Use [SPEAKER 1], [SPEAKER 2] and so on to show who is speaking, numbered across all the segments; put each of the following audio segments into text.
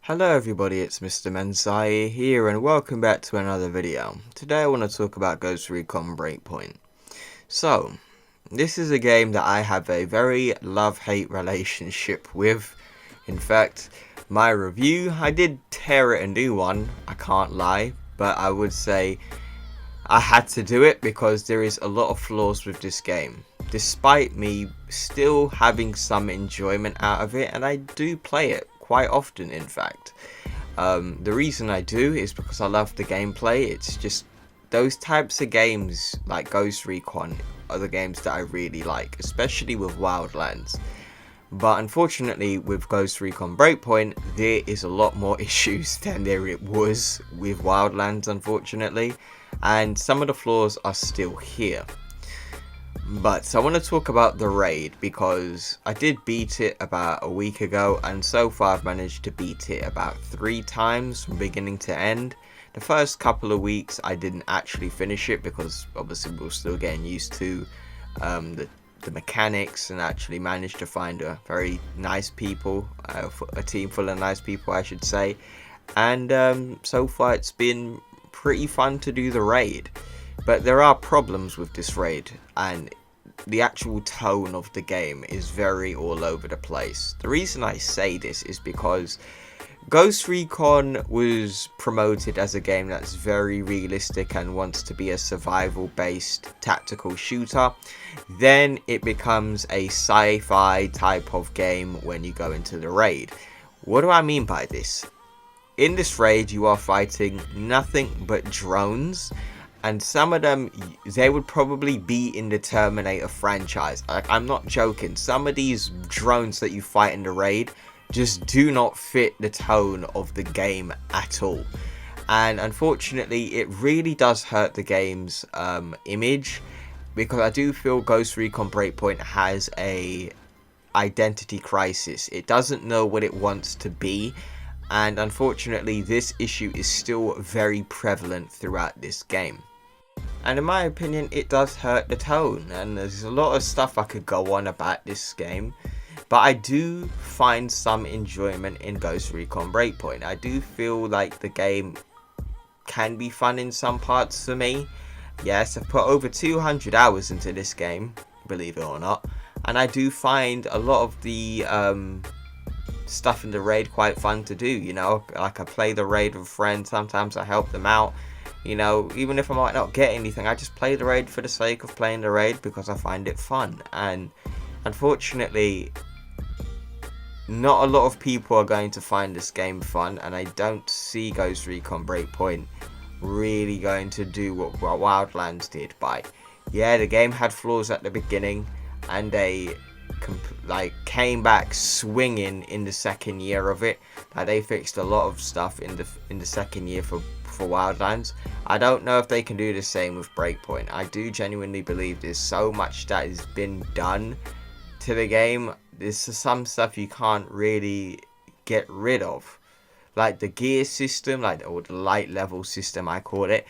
[SPEAKER 1] Hello everybody, it's Mr. Menziah here and welcome back to another video. Today I want to talk about Recon Breakpoint. So, this is a game that I have a very love-hate relationship with. In fact, my review, I did tear it a new one, I can't lie, but I would say I had to do it because there is a lot of flaws with this game. Despite me still having some enjoyment out of it, and I do play it quite often in fact. The reason I do is because I love the gameplay. It's just those types of games like Ghost Recon are the games that I really like, especially with Wildlands. But unfortunately with Ghost Recon Breakpoint there is a lot more issues than there it was with Wildlands, unfortunately, and some of the flaws are still here. But I want to talk about the raid because I did beat it about a week ago, and so far I've managed to beat it about 3 times from beginning to end. The first couple of weeks I didn't actually finish it because obviously we were still getting used to the mechanics, and actually managed to find a very nice people, a team full of nice people I should say, and so far it's been pretty fun to do the raid. But there are problems with this raid, and the actual tone of the game is very all over the place. The reason I say this is because Ghost Recon was promoted as a game that's very realistic and wants to be a survival based tactical shooter. Then it becomes a sci-fi type of game when you go into the raid. What do I mean by this? In this raid you are fighting nothing but drones, and some of them, they would probably be in the Terminator franchise. I'm not joking. Some of these drones that you fight in the raid just do not fit the tone of the game at all. And unfortunately, it really does hurt the game's image, because I do feel Ghost Recon Breakpoint has a identity crisis. It doesn't know what it wants to be. And unfortunately, this issue is still very prevalent throughout this game. And in my opinion, it does hurt the tone, and there's a lot of stuff I could go on about this game, but I do find some enjoyment in Ghost Recon Breakpoint. I do feel like the game can be fun in some parts for me. Yes, I've put over 200 hours into this game, believe it or not, and I do find a lot of the stuff in the raid quite fun to do. You know, like I play the raid with friends, sometimes I help them out. You know, even if I might not get anything, I just play the raid for the sake of playing the raid because I find it fun. And unfortunately, not a lot of people are going to find this game fun, and I don't see Ghost Recon Breakpoint really going to do what Wildlands did. By yeah, the game had flaws at the beginning, and they came back swinging in the second year of it. They fixed a lot of stuff in the second year for Wildlands. I don't know if they can do the same with Breakpoint. I do genuinely believe there's so much that has been done to the game. There's some stuff you can't really get rid of, like the gear system, or the light level system I call it.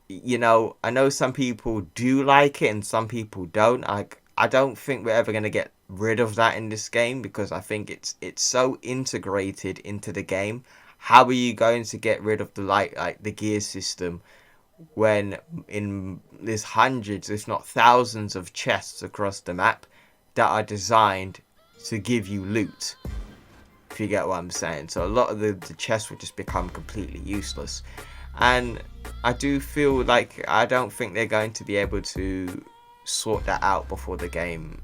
[SPEAKER 1] You know, I know some people do like it and some people don't. I don't think we're ever going to get rid of that in this game, because I think it's so integrated into the game. How are you going to get rid of the gear system when there's hundreds, if not thousands, of chests across the map that are designed to give you loot, if you get what I'm saying? So a lot of the chests will just become completely useless, and I do feel like I don't think they're going to be able to sort that out before the game,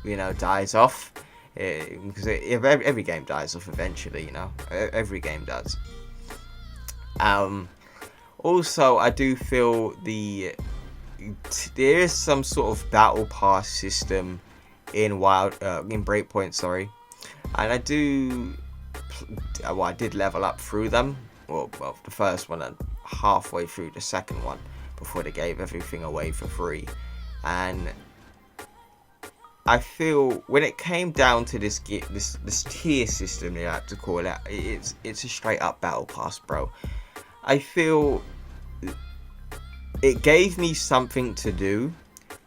[SPEAKER 1] you know, dies off. Because every game dies off eventually, you know, every game does. Also, I do feel there is some sort of battle pass system in Breakpoint, sorry, and I did level up through them. Well, the first one and halfway through the second one before they gave everything away for free, and I feel when it came down to this tier system, they like to call it, it's a straight up battle pass, bro. I feel it gave me something to do,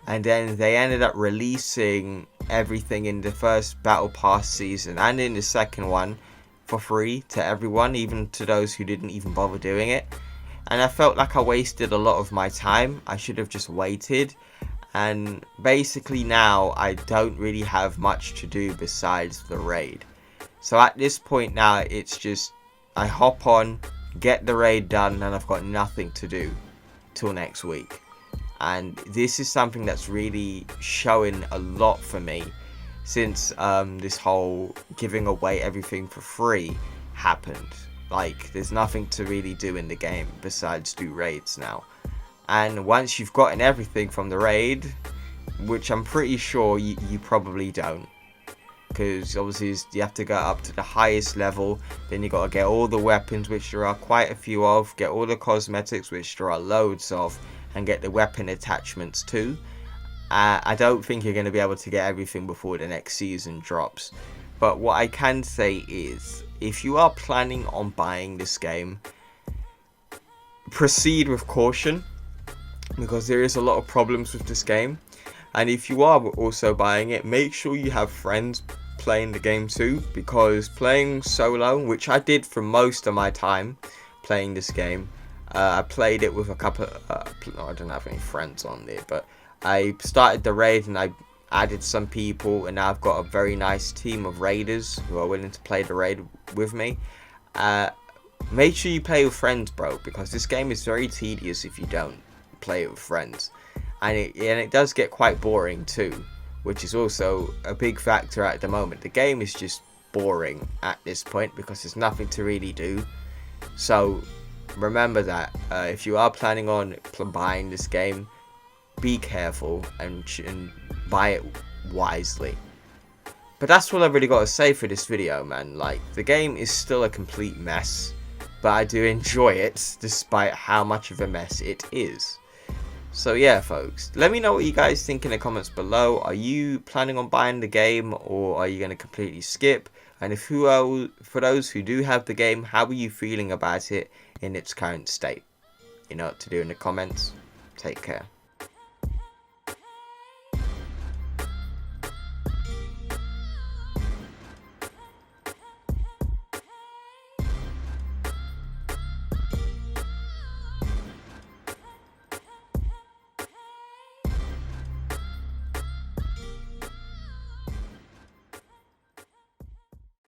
[SPEAKER 1] and then they ended up releasing everything in the first battle pass season and in the second one for free to everyone, even to those who didn't even bother doing it. And I felt like I wasted a lot of my time. I should have just waited. And basically now I don't really have much to do besides the raid. So at this point now, it's just I hop on, get the raid done, and I've got nothing to do till next week. And this is something that's really showing a lot for me since this whole giving away everything for free happened. Like, there's nothing to really do in the game besides do raids now. And once you've gotten everything from the raid, which I'm pretty sure you probably don't, because obviously you have to go up to the highest level, then you got to get all the weapons, which there are quite a few of, get all the cosmetics, which there are loads of, and get the weapon attachments too. I don't think you're going to be able to get everything before the next season drops. But what I can say is, if you are planning on buying this game, proceed with caution, because there is a lot of problems with this game. And if you are also buying it, make sure you have friends playing the game too, because playing solo, which I did for most of my time playing this game, I played it with a couple I don't have any friends on there, but I started the raid and I added some people, and now I've got a very nice team of raiders who are willing to play the raid with me. Make sure you play with friends, bro, because this game is very tedious if you don't play it with friends, and it does get quite boring too, which is also a big factor at the moment. The game is just boring at this point because there's nothing to really do. So remember that if you are planning on buying this game, be careful and buy it wisely. But that's all I've really got to say for this video, man. Like, the game is still a complete mess, but I do enjoy it despite how much of a mess it is. So yeah, folks, let me know what you guys think in the comments below. Are you planning on buying the game, or are you going to completely skip? And for those who do have the game, how are you feeling about it in its current state? You know what to do in the comments. Take care.